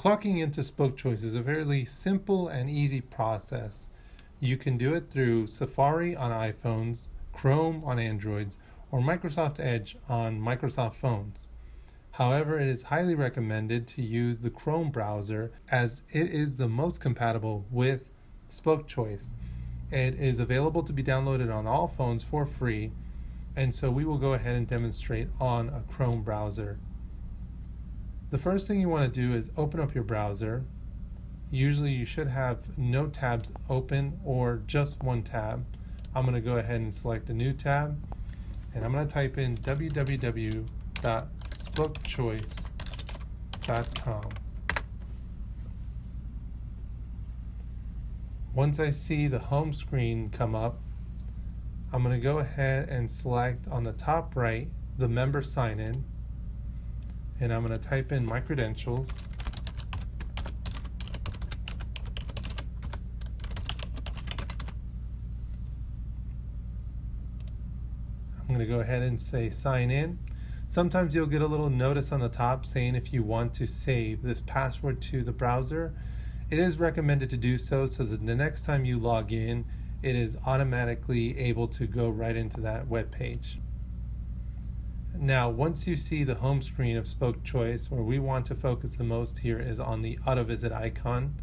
Clocking into Spokechoice is a fairly simple and easy process. You can do it through Safari on iPhones, Chrome on Androids, or Microsoft Edge on Microsoft phones. However, it is highly recommended to use the Chrome browser as it is the most compatible with Spokechoice. It is available to be downloaded on all phones for free, and so we will go ahead and demonstrate on a Chrome browser. The first thing you want to do is open up your browser. Usually you should have no tabs open or just one tab. I'm going to go ahead and select a new tab, and I'm going to type in www.spokechoice.com. Once I see the home screen come up, I'm going to go ahead and select on the top right the member sign in, and I'm going to type in my credentials. I'm going to go ahead and say sign in. Sometimes you'll get a little notice on the top saying if you want to save this password to the browser. It is recommended to do so that the next time you log in, it is automatically able to go right into that web page. Now, once you see the home screen of Spokechoice, where we want to focus the most here is on the auto visit icon.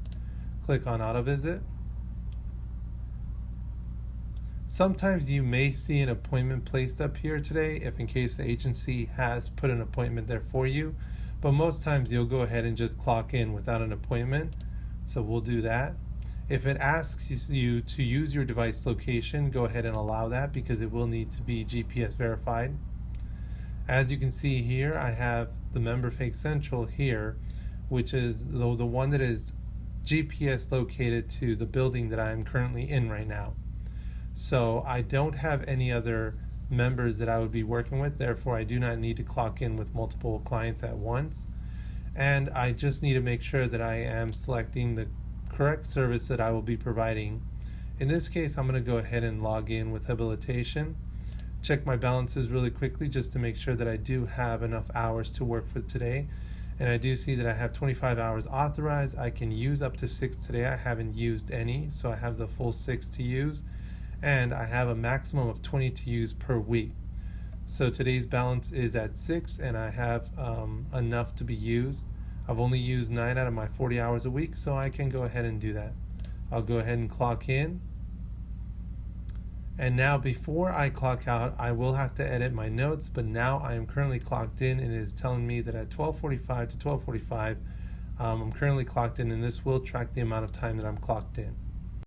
Click on auto visit. Sometimes you may see an appointment placed up here today if in case the agency has put an appointment there for you, but most times you'll go ahead and just clock in without an appointment, so we'll do that. If it asks you to use your device location, go ahead and allow that because it will need to be GPS verified. As you can see here, I have the Member Fake Central here, which is the one that is GPS located to the building that I am currently in right now. So I don't have any other members that I would be working with, therefore I do not need to clock in with multiple clients at once. And I just need to make sure that I am selecting the correct service that I will be providing. In this case, I'm going to go ahead and log in with habilitation. Check my balances really quickly just to make sure that I do have enough hours to work for today. And I do see that I have 25 hours authorized. I can use up to 6 today. I haven't used any, so I have the full 6 to use. And I have a maximum of 20 to use per week. So today's balance is at 6, and I have enough to be used. I've only used 9 out of my 40 hours a week, so I can go ahead and do that. I'll go ahead and clock in. And now before I clock out, I will have to edit my notes, but now I am currently clocked in, and it is telling me that at 12:45 to 12:45, I'm currently clocked in, and this will track the amount of time that I'm clocked in.